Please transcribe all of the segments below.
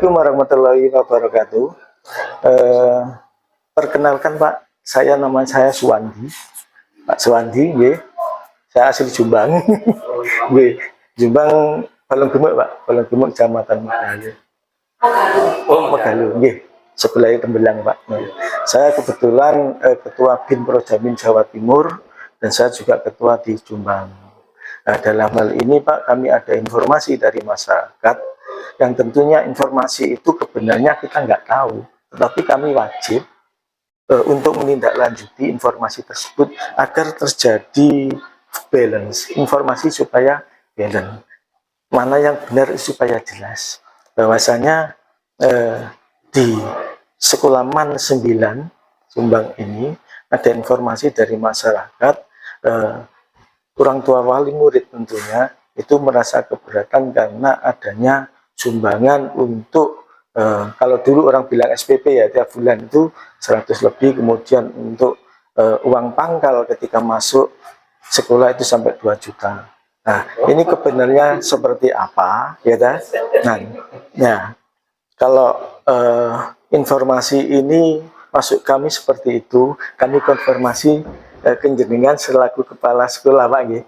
Assalamualaikum warahmatullahi wabarakatuh. Perkenalkan Pak, nama saya Suwandi. Pak Suwandi, nggih. Saya asli Jombang. Nggih, Jombang Balong Gemuk, Pak. Balong Gemuk Kecamatan Megalu. Megalu, nggih. Sebelah Tembelang, Pak. Saya kebetulan Ketua BIN Projamin Jawa Timur dan saya juga ketua di Jombang. Nah, dalam hal ini Pak, kami ada informasi dari masyarakat yang tentunya informasi itu kebenarnya kita nggak tahu, tetapi kami wajib untuk menindaklanjuti informasi tersebut agar terjadi balance, informasi supaya balance, mana yang benar supaya jelas. Bahwasanya di Sekolah MAN 9 Jombang ini ada informasi dari masyarakat, orang tua wali murid tentunya itu merasa keberatan karena adanya sumbangan untuk kalau dulu orang bilang SPP ya, tiap bulan itu 100 lebih, kemudian untuk uang pangkal ketika masuk sekolah itu sampai 2 juta. Nah, ini kebenarnya seperti apa ya dah? Nah, ya, kalau informasi ini masuk kami seperti itu, kami konfirmasi kenjenengan selaku kepala sekolah Pak nggih.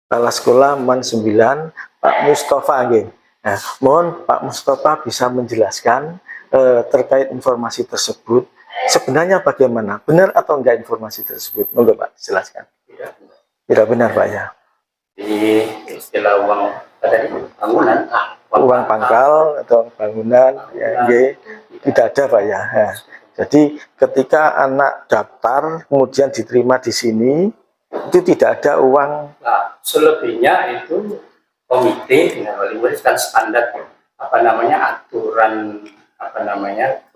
Kepala sekolah MAN 9 Pak Mustafa nggih. Nah, mohon Pak Mustafa bisa menjelaskan terkait informasi tersebut. Sebenarnya bagaimana? Benar atau enggak informasi tersebut? Monggo Pak, jelaskan. Tidak benar Pak ya. Di istilah uang tadi bangunan, uang pangkal atau bangunan ya, tidak ada Pak ya. Nah, jadi ketika anak daftar kemudian diterima di sini itu tidak ada uang. Nah, selebihnya itu komite dengan wali murid kan standar aturan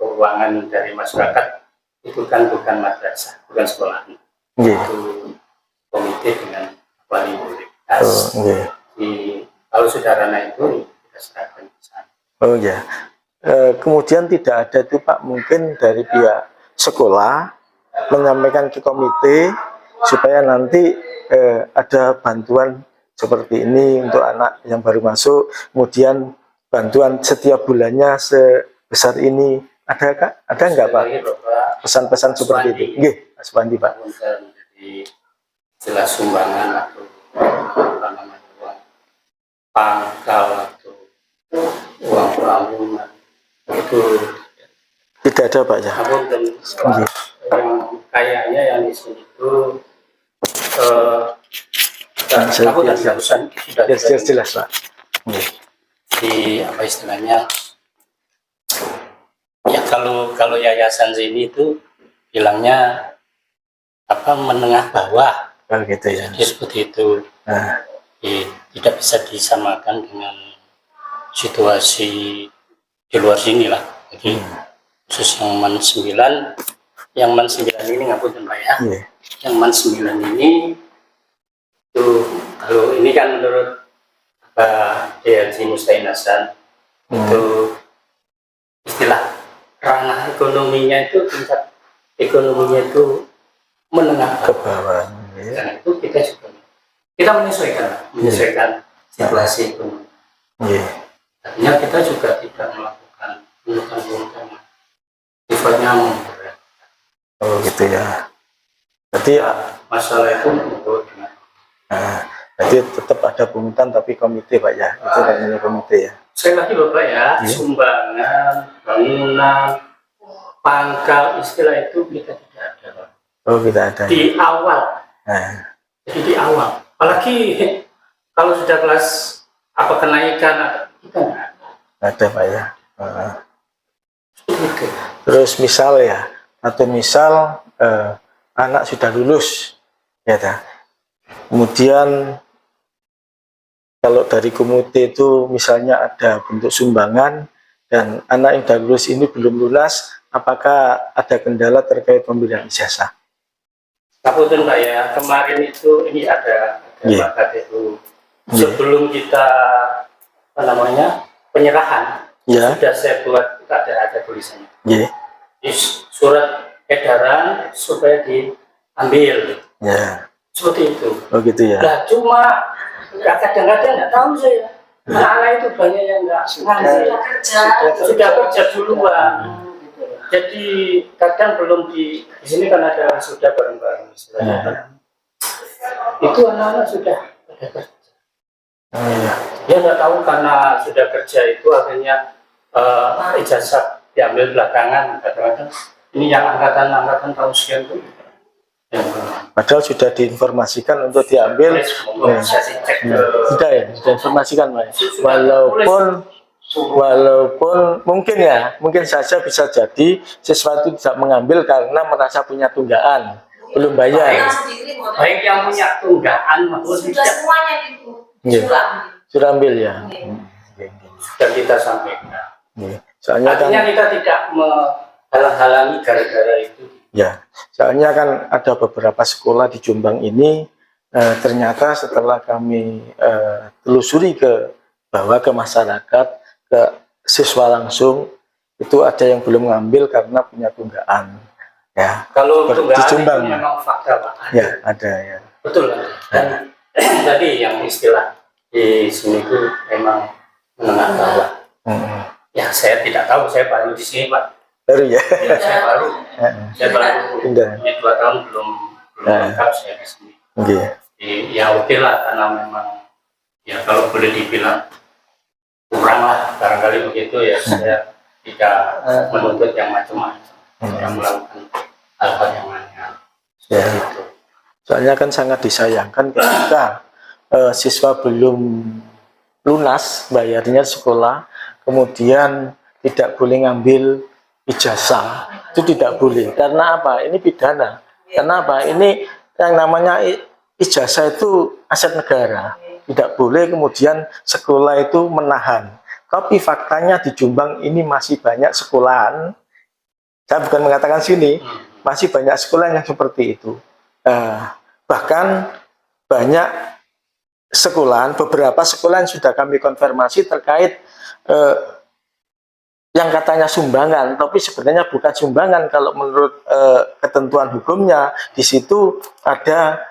keuangan dari masyarakat itu kan bukan madrasah, bukan sekolah. Itu komite dengan wali murid. Kalau saudara itu kita serahkan ke sana. Oh ya. Kemudian tidak ada itu Pak, mungkin dari pihak sekolah menyampaikan ke komite supaya nanti ada bantuan seperti ini untuk anak yang baru masuk, kemudian bantuan setiap bulannya sebesar ini. Ada Kak? Ada enggak Pak? Pesan-pesan seperti itu? Nggih, Mas Wandi Pak. Jadi jelas sumbangan atau uang pangkal atau uang bangunan itu tidak ada Pak ya. Yang kayaknya yang di sini itu jelas Pak. Di apa istilahnya? Ya kalau yayasan sini itu bilangnya menengah bawah. Oh gitu ya. Jadi seperti itu. Tidak bisa disamakan dengan situasi di luar sini lah. Jadi khusus yang MAN 9, yang MAN 9 ini ngapunten Pak ya. Yang MAN 9 ini itu kalau ini kan menurut Pak DLC Mustain Hasan itu istilah ranah ekonominya itu, tingkat ekonominya itu menengah ke bawah. Karena itu kita menyesuaikan situasi ekonomi. Artinya kita juga tidak melakukan penurunan sifatnya memberat. Oh gitu ya. Berarti masalah itu menurut dengan. Jadi tetap ada pungutan tapi komite Pak ya. Itu namanya komite ya. Saya lagi Bapak ya, sumbangan, bangunan, pangkal, istilah itu kita tidak ada Pak. Oh tidak ada. Di awal. Jadi di awal. Apalagi kalau sudah kelas kenaikan kita nggak ada. Ada Pak ya. Terus misal ya, atau misal anak sudah lulus ya dah. Kemudian kalau dari komite itu misalnya ada bentuk sumbangan dan anak yang sudah lulus ini belum lunas, apakah ada kendala terkait pemberian ijazah? Kabupaten Pak ya, kemarin itu ini ada bakat itu sebelum kita penyerahan sudah saya buat ada tulisannya. Di surat edaran supaya diambil. Seperti itu. Oh gitu ya. Nah cuma kadang-kadang nggak tahu saya. anak-anak itu banyak yang nggak sudah kerja duluan. Jadi kadang belum di sini kan ada sudah bareng-bareng istilahnya. Itu anak-anak sudah ada kerja. Dia nggak tahu karena sudah kerja itu akhirnya ijazah diambil belakangan. Kadang-kadang ini yang angkatan tahun sekian itu. Padahal sudah diinformasikan untuk diambil. Sudah ya, sudah informasikan, Pak. Walaupun mungkin saja bisa jadi sesuatu tidak mengambil karena merasa punya tunggakan, belum bayar. Baik yang punya tunggakan maupun sudah semuanya itu sudah ambil ya. Sudah kita sampaikan. Soalnya artinya kita tidak menghalang-halangi gara-gara itu. Ya, soalnya kan ada beberapa sekolah di Jombang ini ternyata setelah kami telusuri ke bawah ke masyarakat, ke siswa langsung, itu ada yang belum ngambil karena punya tunggakan. Ya, kalau tunggakan itu memang fakta, Pak. Ya, ada ya. Betul. Dan tadi yang istilah di sini itu memang menengah bawah. Ya, saya tidak tahu, saya baru di sini, Pak. Baru ya? Ya, saya baru 2 tahun belum lengkap saya di sini. Ya oke lah, karena memang ya kalau boleh dibilang kurang lah barangkali begitu ya. Saya tidak menuntut yang macam-macam, yang melakukan hal-hal yang lain. Ya. Soalnya kan sangat disayangkan ketika siswa belum lunas bayarnya sekolah, kemudian tidak boleh ngambil ijazah. Itu tidak boleh. Karena apa? Ini pidana. Kenapa? Ini yang namanya ijazah itu aset negara. Tidak boleh kemudian sekolah itu menahan. Tapi faktanya di Jombang ini masih banyak sekolahan. Saya bukan mengatakan sini, masih banyak sekolah yang seperti itu. Bahkan banyak sekolahan, beberapa sekolahan sudah kami konfirmasi terkait yang katanya sumbangan, tapi sebenarnya bukan sumbangan. Kalau menurut ketentuan hukumnya, di situ ada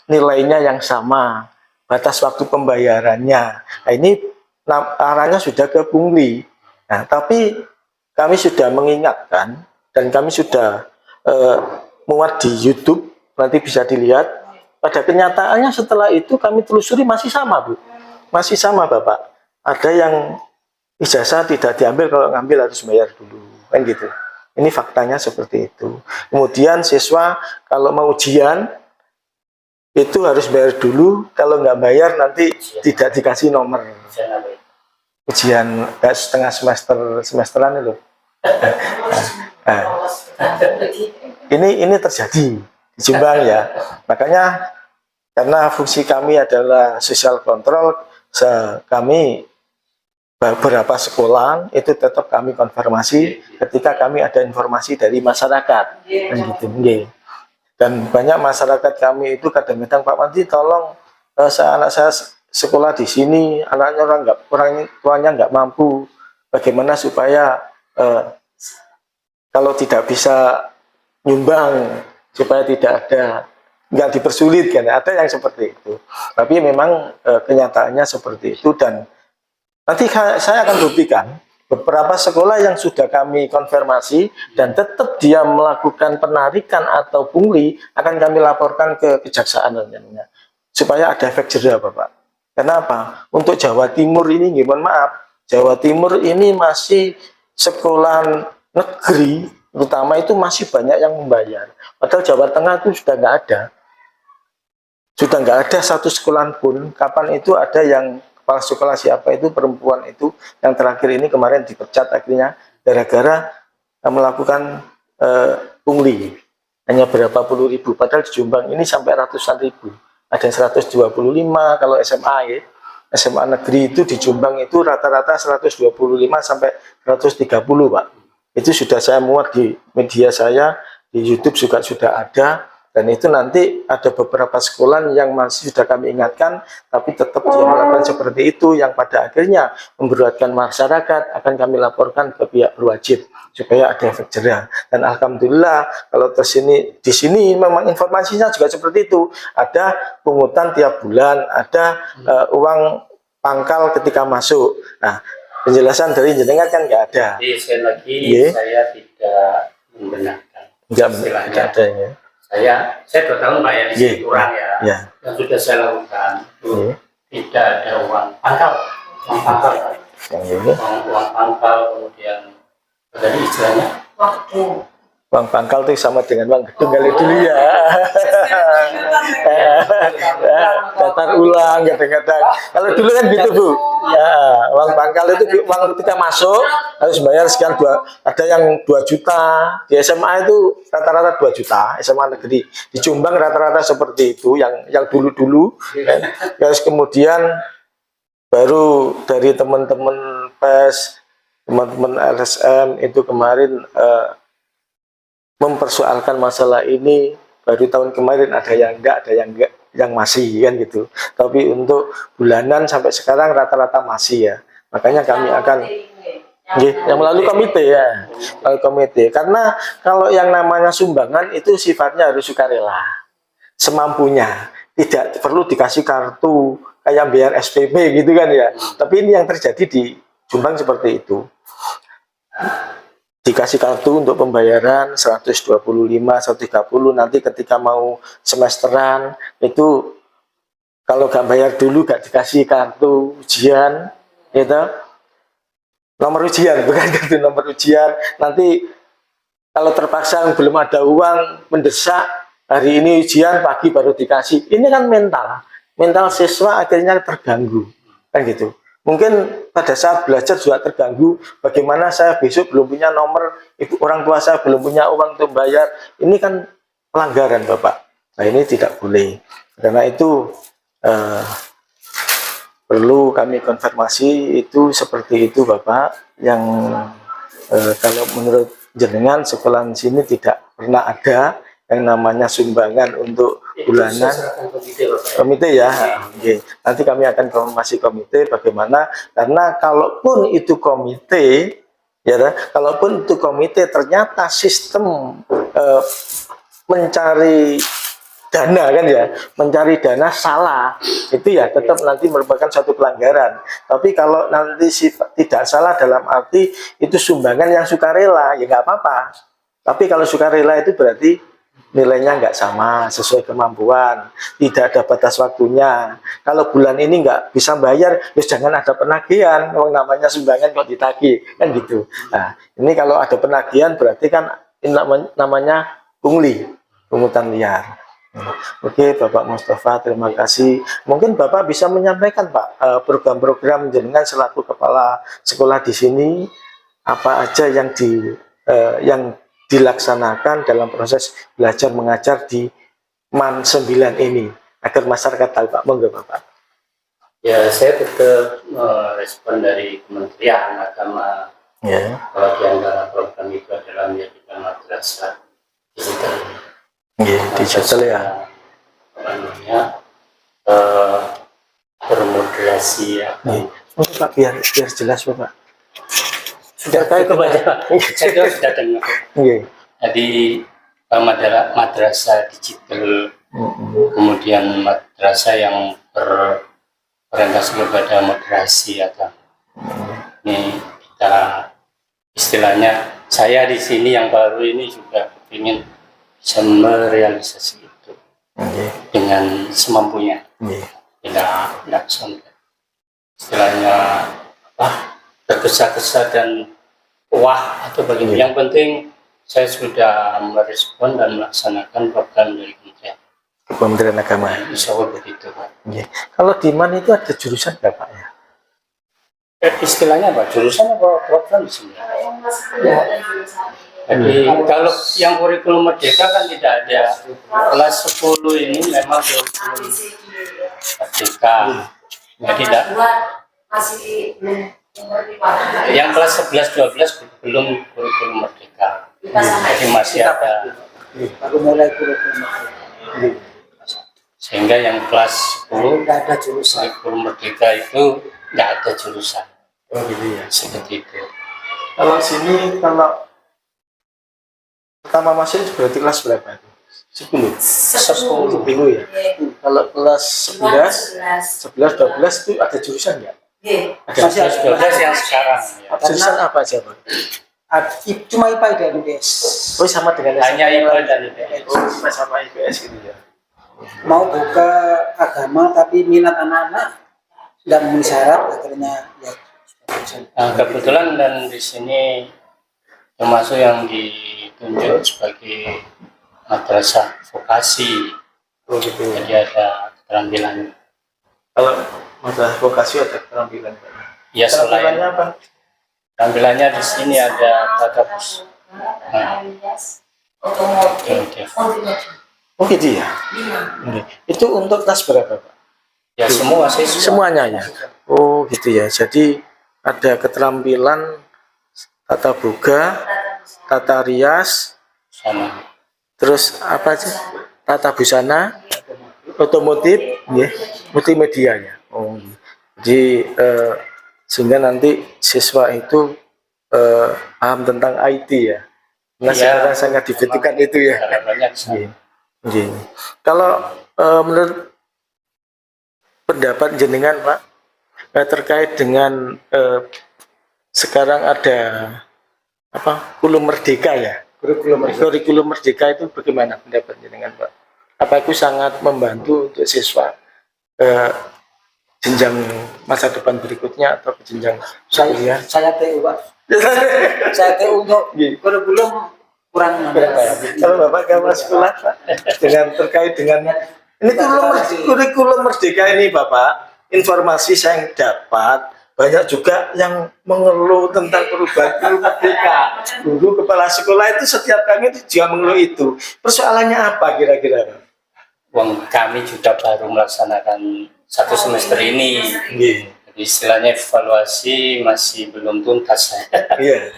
nilainya yang sama, batas waktu pembayarannya. Nah, ini arahnya sudah ke pungli. Nah, tapi kami sudah mengingatkan dan kami sudah muat di YouTube, nanti bisa dilihat. Pada kenyataannya setelah itu kami telusuri masih sama, Bu. Masih sama, Bapak. Ada yang ijazah tidak diambil, kalau ngambil harus bayar dulu, kan gitu. Ini faktanya seperti itu. Kemudian siswa kalau mau ujian itu harus bayar dulu, kalau nggak bayar nanti tidak dikasih nomor. Ujian setengah semesteran itu. Ini terjadi di Jombang ya. Makanya karena fungsi kami adalah social control, kami beberapa sekolah itu tetap kami konfirmasi ketika kami ada informasi dari masyarakat, gitu. Dan banyak masyarakat kami itu kadang-kadang, Pak Wanti tolong anak saya sekolah di sini, anaknya orang tuanya nggak mampu, bagaimana supaya kalau tidak bisa nyumbang supaya tidak ada, nggak dipersulit kan, ada yang seperti itu. Tapi memang kenyataannya seperti itu, dan nanti saya akan buktikan beberapa sekolah yang sudah kami konfirmasi dan tetap dia melakukan penarikan atau pungli akan kami laporkan ke kejaksaan nantinya, supaya ada efek jera, Bapak. Kenapa? Untuk Jawa Timur ini, mohon maaf, Jawa Timur ini masih sekolah negeri, terutama itu masih banyak yang membayar. Padahal Jawa Tengah itu sudah nggak ada. Sudah nggak ada satu sekolah pun. Kapan itu ada yang kepala sekolah siapa itu, perempuan itu, yang terakhir ini kemarin dipecat akhirnya gara-gara melakukan pungli. Hanya berapa puluh ribu. Padahal di Jombang ini sampai ratusan ribu. Ada yang 125 kalau SMA ya. SMA negeri itu di Jombang itu rata-rata 125 sampai 130, Pak. Itu sudah saya muat di media saya, di YouTube juga sudah ada, dan itu nanti ada beberapa sekolah yang masih sudah kami ingatkan, tapi tetap dia melakukan seperti itu, yang pada akhirnya memberatkan masyarakat, akan kami laporkan ke pihak berwajib supaya ada efek jera. Dan alhamdulillah kalau di sini memang informasinya juga seperti itu, ada pungutan tiap bulan, ada uang pangkal ketika masuk. Nah, penjelasan dari jenengan kan nggak ada. Jadi sekali lagi saya tidak membenarkan. Nggak ada ya. Saya 2 tahun Pak ya di sini kurang ya. Yang sudah saya lakukan itu tidak ada uang pangkal, uang pangkal. Uang pangkal, kemudian dari istilahnya uang pangkal itu sama dengan uang gedung kali dulu ya. Datar ulang kadang-kadang. Kalau dulu kan gitu Bu. Ya, uang pangkal itu uang ketika masuk harus bayar sekian ada yang 2 juta. Di SMA itu rata-rata 2 juta. SMA negeri di Jombang rata-rata seperti itu yang dulu-dulu. Terus kemudian baru dari teman-teman PES, teman-teman LSM itu kemarin mempersoalkan masalah ini. Baru tahun kemarin ada yang enggak, yang masih kan gitu. Tapi untuk bulanan sampai sekarang rata-rata masih ya. Makanya kami akan yang melalui komite ya, melalui komite. Karena kalau yang namanya sumbangan itu sifatnya harus sukarela, semampunya, tidak perlu dikasih kartu kayak biar SPP gitu kan ya. Tapi ini yang terjadi di Jombang seperti itu. Dikasih kartu untuk pembayaran 125, 130, nanti ketika mau semesteran itu kalau nggak bayar dulu nggak dikasih kartu ujian, gitu. Nomor ujian, bukan kartu nomor ujian. Nanti kalau terpaksa belum ada uang mendesak, hari ini ujian pagi baru dikasih. Ini kan mental siswa akhirnya terganggu, kan gitu. Mungkin pada saat belajar juga terganggu, bagaimana saya besok belum punya nomor, orang tua saya belum punya uang untuk bayar. Ini kan pelanggaran Bapak. Nah ini tidak boleh. Karena itu perlu kami konfirmasi itu seperti itu Bapak. Yang kalau menurut jenengan sekolah sini tidak pernah ada yang namanya sumbangan untuk bulanan. Komite ya. Nanti kami akan konfirmasi komite bagaimana, karena kalaupun itu komite ya, kalaupun itu komite ternyata sistem mencari dana kan ya, mencari dana salah, itu ya tetap nanti merupakan suatu pelanggaran. Tapi kalau nanti tidak salah dalam arti itu sumbangan yang sukarela, ya nggak apa-apa. Tapi kalau sukarela itu berarti nilainya nggak sama, sesuai kemampuan, tidak ada batas waktunya. Kalau bulan ini nggak bisa bayar, ya jangan ada penagihan. Yang namanya sumbangan kok ditagih, kan gitu. Nah, ini kalau ada penagihan berarti kan namanya pungli, pungutan liar. Oke, Bapak Mustafa, terima kasih. Mungkin Bapak bisa menyampaikan Pak program-program jenengan selaku kepala sekolah di sini, apa aja yang dilaksanakan dalam proses belajar mengajar di MAN 9 ini agar masyarakat tahu Pak. Monggo Bapak. Ya, saya tetap merespon dari Kementerian Agama. Kalau di antara program itu adalah menjadikan madrasah digital. Digital ya. Namanya bermoderasi ya. Mungkin Pak biar jelas Bapak. Sudah tahu kepada saya sudah dengar. Jadi madrasah digital, kemudian madrasah yang berorientasi kepada moderasi atau ini kita istilahnya, saya di sini yang baru ini juga ingin bisa merealisasi itu dengan semampunya, tidak sampai istilahnya tergesa-gesa dan wah atau bagaimana. Yang penting saya sudah merespon dan melaksanakan program dari Kementerian Agama. Insya Allah begitu Pak. Kalau di MAN itu ada jurusan nggak Pak ya? Istilahnya apa? Jurusan apa program di sini? Jadi kalau yang kurikulum merdeka kan tidak ada. Kelas 10 ini memang kurikulum merdeka. Jadi tidak. Yang kelas 11-12 belum kurikulum merdeka. Jadi masih ada. Baru mulai kurikulum merdeka. Sehingga yang kelas 10 tidak ada jurusan kurikulum merdeka itu tidak ada jurusan. Gitu ya. Seperti itu. Kalau sini kalau pertama masuk berarti kelas berapa itu? 10. 10. 10 ya. Kalau kelas 11, 12 itu ada jurusan nggak? Masih ada. 12 yang sekarang. Ya. Jurusan apa aja, Pak? Cuma IPA dan IPS. Oh, sama dengan Hanya IPA dan IPS. Oh, sama IPS gitu ya. Mau buka agama tapi minat anak-anak nggak memenuhi syarat, akhirnya ya. Nah, kebetulan dan di sini termasuk yang ditunjuk sebagai madrasah vokasi. Oh gitu ya. Jadi ada keterampilan. Kalau masalah vokasi ada keterampilan, Pak. Ya selain Keterampilannya apa? tampilannya di sini ada tata bus. Nah, otomotif. Oh gitu ya. Oke. Itu untuk kelas berapa, Pak? Ya semua sih. Semuanya ya. Oh gitu ya. Jadi ada keterampilan tata boga, tata rias, Sama. terus apa sih? Tata busana, otomotif, ya, multimedia ya. Oh, jadi sehingga nanti siswa itu paham tentang IT ya. Nah Ya, sekarang sangat dibutuhkan itu ya. Banyak sama. Iya. Iya. Kalau menurut pendapat jenengan Pak terkait dengan sekarang ada apa kurikulum merdeka ya, kurikulum merdeka itu bagaimana pendapat jenengan Pak? Apa itu sangat membantu untuk siswa jenjang masa depan berikutnya atau ke jenjang kuliah? Saya TU Pak. Saya TU untuk kurikulum kurang Berapa ya? Kalau Bapak kawan sekolah Pak, dengan terkait dengan ini kurikulum merdeka ini Bapak, informasi saya yang dapat banyak juga yang mengeluh tentang perubahan kurikulum merdeka. Guru kepala sekolah itu setiap kami itu juga mengeluh itu. Persoalannya apa kira-kira Pak? Uang kami juga baru melaksanakan 1 semester ini. Iya. Jadi istilahnya evaluasi masih belum tuntas. Iya.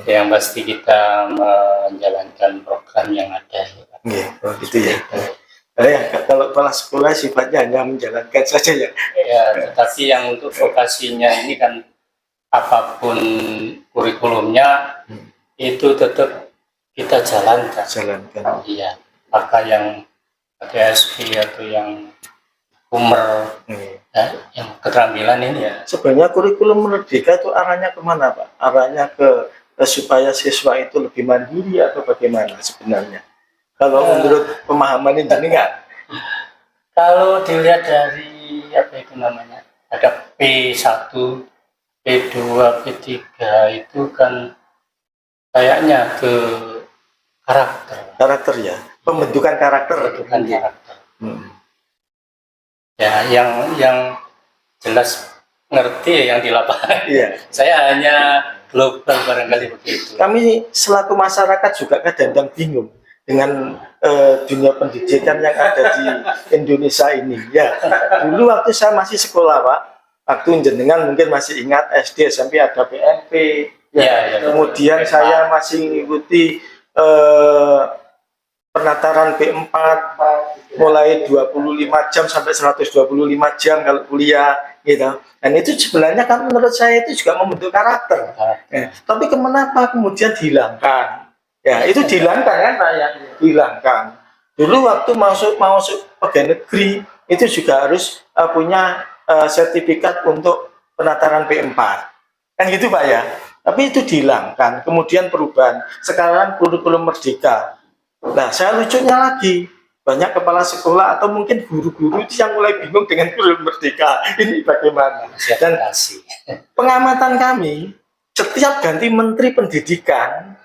Yang pasti kita menjalankan program yang ada. Iya, oh gitu ya. Kalau kepala sekolah sifatnya hanya menjalankan saja ya. Ya, tetapi yang untuk vokasinya ini kan apapun kurikulumnya itu tetap kita jalankan. Jalankan. Iya, apakah yang ASP atau yang Umer, yang keterampilan ini ya. Sebenarnya kurikulum merdeka itu arahnya kemana Pak? Arahnya ke supaya siswa itu lebih mandiri atau bagaimana sebenarnya? Kalau menurut pemahaman ini enggak? Kalau dilihat dari apa itu namanya, ada P1, P2, P3 itu kan kayaknya ke karakter Ya, pembentukan karakter. karakter. Ya, yang jelas ngerti yang di lapangan. Iya. Saya hanya global barangkali begitu. Kami selaku masyarakat juga kadang-kadang bingung dengan dunia pendidikan yang ada di Indonesia ini. Ya, dulu waktu saya masih sekolah Pak, waktu jenengan mungkin masih ingat SD SMP ada PMP. Ya, kemudian saya masih mengikuti penataran B4 mulai 25 jam sampai 125 jam kalau kuliah gitu. Dan itu sebenarnya kan menurut saya itu juga membentuk karakter. Tapi kenapa kemudian dihilangkan? Ya, itu dihilangkan kan Pak ya? Dihilangkan. Dulu waktu masuk pegawai negeri itu juga harus punya sertifikat untuk penataran B4. Kan gitu Pak ya? Tapi itu dihilangkan. Kemudian perubahan. Sekarang kurikulum merdeka. Nah, saya lucunya lagi, banyak kepala sekolah atau mungkin guru-guru itu yang mulai bingung dengan kurikulum merdeka. Ini bagaimana? Dan pengamatan kami, setiap ganti menteri pendidikan,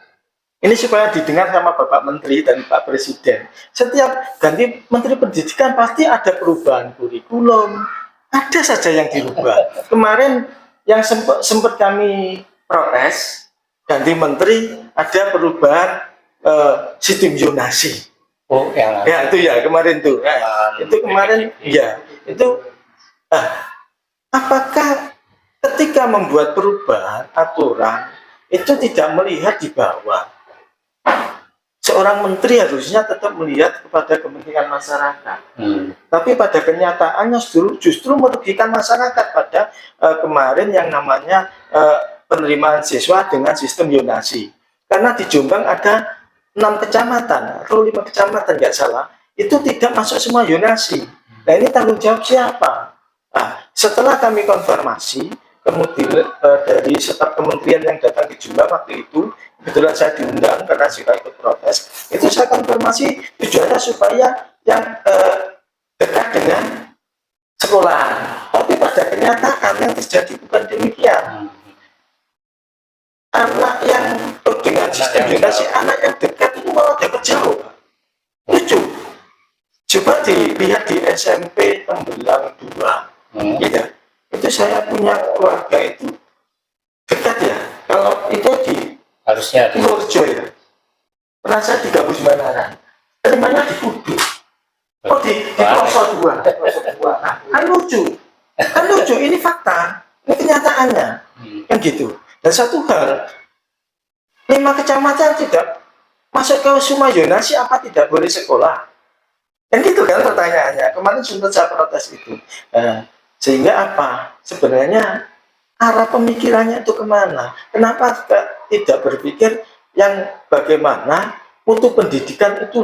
ini supaya didengar sama Bapak Menteri dan Pak Presiden, setiap ganti menteri pendidikan pasti ada perubahan kurikulum, ada saja yang dirubah. Kemarin yang sempat kami protes, ganti menteri ada perubahan sistem zonasi. Oh, ya itu ya kemarin tuh. Itu kemarin ya itu. Apakah ketika membuat perubahan aturan itu tidak melihat di bawah? Seorang menteri harusnya tetap melihat kepada kepentingan masyarakat. Tapi pada kenyataannya justru merugikan masyarakat pada kemarin yang namanya penerimaan siswa dengan sistem zonasi. Karena di Jombang ada 6 kecamatan atau 5 kecamatan nggak salah, itu tidak masuk semua zonasi. Nah ini tanggung jawab siapa? Nah, setelah kami konfirmasi, kemudian dari staf kementerian yang datang di Jombang waktu itu, kebetulan saya diundang karena saya ikut protes, itu saya konfirmasi tujuannya supaya yang dekat dengan sekolah. Tapi pada kenyataan yang terjadi bukan demikian. Anak yang dengan sistem zonasi, anak yang dekat itu malah dapat jauh. Lucu. Coba dilihat di SMP Tembelang 2. Gitu. Itu saya punya keluarga itu dekat ya. Kalau itu di Harusnya di Purworejo ya. Pernah saya di Gabus Banaran. Terimanya di Kudus. Oh di Pelosok 2. Nah, kan lucu. Kan lucu, ini fakta. Ini kenyataannya. Kan gitu. Dan satu hal, 5 kecamatan tidak masuk ke semua zonasi, apa tidak boleh sekolah? Kan gitu kan pertanyaannya. Kemarin sempat saya protes itu. Sehingga apa? Sebenarnya arah pemikirannya itu kemana? Kenapa tidak berpikir yang bagaimana untuk pendidikan itu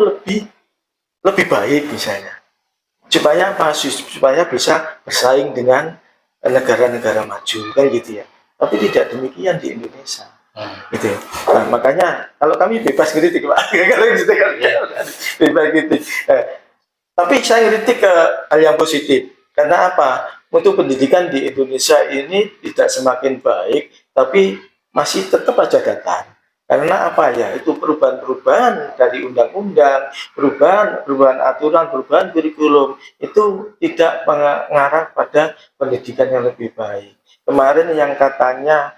lebih baik misalnya? Supaya apa? Supaya bisa bersaing dengan negara-negara maju, kan gitu ya. Tapi tidak demikian di Indonesia. Gitu. Nah, makanya kalau kami bebas kritik Pak. Kalau gitu kan bebas kritik. Tapi saya kritik ke hal yang positif. Karena apa? Untuk pendidikan di Indonesia ini tidak semakin baik, tapi masih tetap aja datar. Karena apa ya? Itu perubahan-perubahan dari undang-undang, perubahan aturan, perubahan kurikulum itu tidak mengarah pada pendidikan yang lebih baik. Kemarin yang katanya,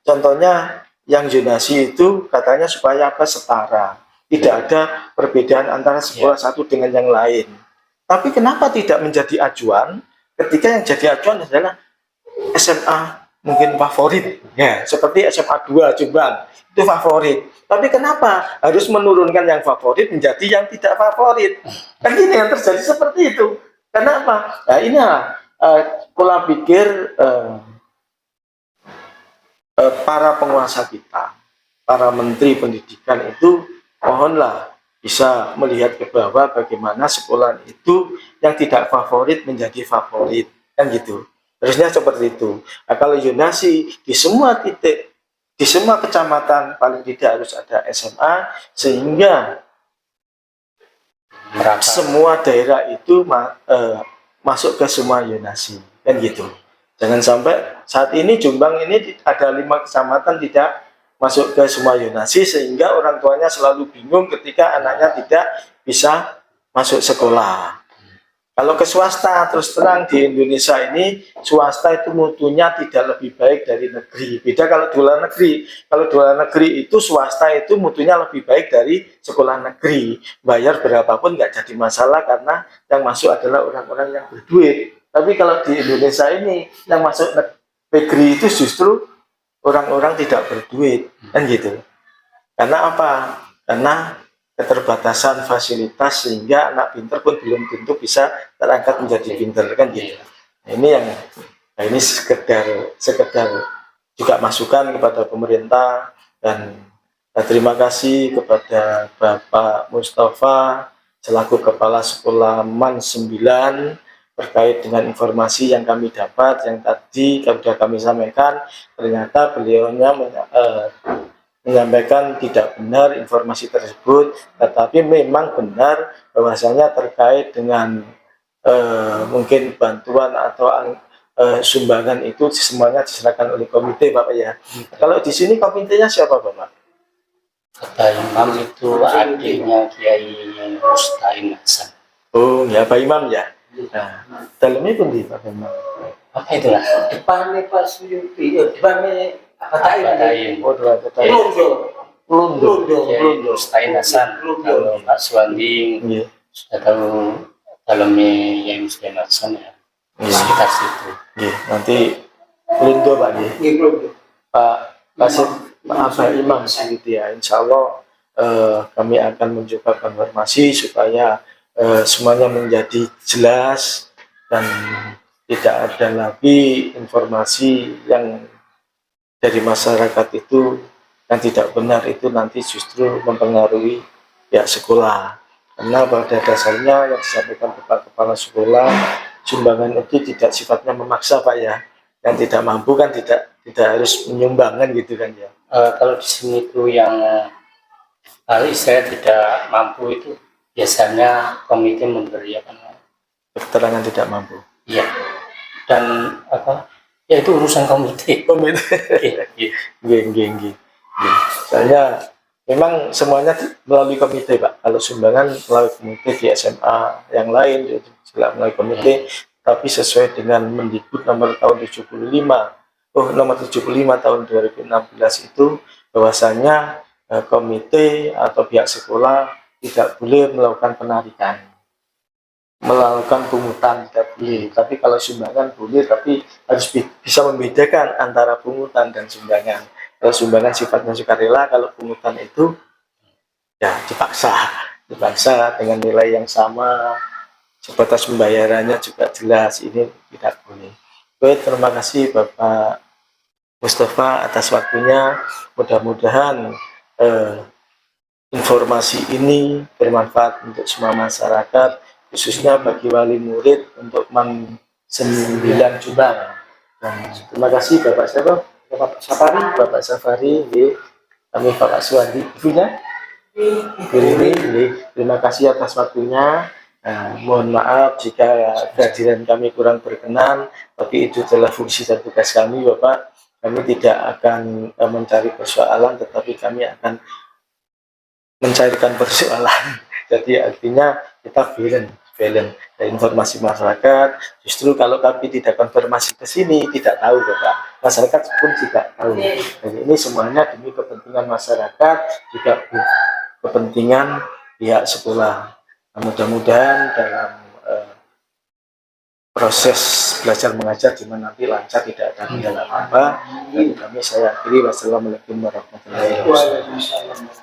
contohnya yang zonasi itu katanya supaya apa? Setara. Tidak ada perbedaan antara sekolah satu dengan yang lain. Tapi kenapa tidak menjadi acuan ketika yang jadi acuan adalah SMA mungkin favorit, ya seperti SMA 2 Jombang itu favorit. Tapi kenapa harus menurunkan yang favorit menjadi yang tidak favorit? Kan ini yang terjadi seperti itu. Kenapa? Nah inilah pola pikir para penguasa kita, para menteri pendidikan itu mohonlah bisa melihat ke bawah bagaimana sekolah itu yang tidak favorit menjadi favorit, kan gitu. Harusnya seperti itu. Nah, kalau zonasi di semua titik, di semua kecamatan paling tidak harus ada SMA sehingga semua daerah itu masuk ke semua zonasi, kan gitu. Jangan sampai saat ini Jombang ini ada 5 kecamatan tidak masuk ke semua zonasi sehingga orang tuanya selalu bingung ketika anaknya tidak bisa masuk sekolah. Kalau ke swasta, terus terang di Indonesia ini swasta itu mutunya tidak lebih baik dari negeri. Beda kalau di luar negeri. Kalau di luar negeri itu swasta itu mutunya lebih baik dari sekolah negeri. Bayar berapapun nggak jadi masalah karena yang masuk adalah orang-orang yang berduit. Tapi kalau di Indonesia ini yang masuk negeri itu justru orang-orang tidak berduit, kan gitu. Karena apa? Karena keterbatasan fasilitas sehingga anak pinter pun belum tentu bisa terangkat menjadi pinter, kan gitu. Nah, ini yang ini sekedar juga masukan kepada pemerintah dan terima kasih kepada Bapak Mustafa selaku Kepala Sekolah MAN 9 terkait dengan informasi yang kami dapat yang tadi sudah kami sampaikan. Ternyata beliaunya menyampaikan tidak benar informasi tersebut, tetapi memang benar bahwasanya terkait dengan mungkin bantuan atau sumbangan itu semuanya diserahkan oleh komite, Bapak ya. Kalau di sini komitenya siapa, Bapak? kata Imam itu adiknya Kiai Mustain Hasan. Oh ya, Pak Imam ya. Nah, dalamnya pun di Pak Imam. Apa itulah? Depannya Pak Suyuti, depannya apa tadi? Oh, dua kata. Lundo. Kiai Mustain Hasan. Kalau Pak Suwandi sudah tahu dalamnya Kiai Mustain Hasan ya. Sekitar situ. Nanti Lundo Pak ya. Pak Kasih Pak Imam gitu ya. Insya Allah kami akan mencoba konfirmasi supaya semuanya menjadi jelas dan tidak ada lagi informasi yang dari masyarakat itu yang tidak benar itu nanti justru mempengaruhi pihak sekolah. Karena pada dasarnya yang disampaikan Bapak Kepala Sekolah, sumbangan itu tidak sifatnya memaksa Pak ya. Yang tidak mampu kan tidak harus menyumbangkan gitu kan ya. Kalau di sini itu yang saya tidak mampu itu biasanya komite memberi keterangan tidak mampu. Iya. Dan ya itu urusan komite. Geng. Soalnya memang semuanya melalui komite Pak. Kalau sumbangan melalui komite di SMA yang lain juga melalui komite, tapi sesuai dengan Mendikbud nomor tahun 75 tahun 2016 itu bahwasanya komite atau pihak sekolah tidak boleh melakukan penarikan, melakukan pungutan tidak boleh. Tapi kalau sumbangan boleh, tapi harus bisa membedakan antara pungutan dan sumbangan. Kalau sumbangan sifatnya sukarela, kalau pungutan itu ya dipaksa dengan nilai yang sama, sebatas pembayarannya juga jelas, ini tidak boleh. Baik, terima kasih Bapak Mustafa atas waktunya. Mudah-mudahan informasi ini bermanfaat untuk semua masyarakat, khususnya bagi wali murid untuk MAN 9 Jombang. Terima kasih Bapak siapa? Bapak Safari, kami Bapak Suwandi, ibunya ini. Terima kasih atas waktunya. Mohon maaf jika kehadiran kami kurang berkenan, tapi itu adalah fungsi dan tugas kami Bapak. Kami tidak akan mencari persoalan, tetapi kami akan mencarikan persoalan. Jadi artinya kita balance dari informasi masyarakat. Justru kalau kami tidak konfirmasi ke sini, tidak tahu Bapak, masyarakat pun tidak tahu. Jadi ini semuanya demi kepentingan masyarakat, juga kepentingan pihak sekolah. Mudah-mudahan dalam proses belajar mengajar di mana nanti lancar, tidak ada kendala apa-apa. Dari kami saya akhiri, wassalamualaikum warahmatullahi wabarakatuh.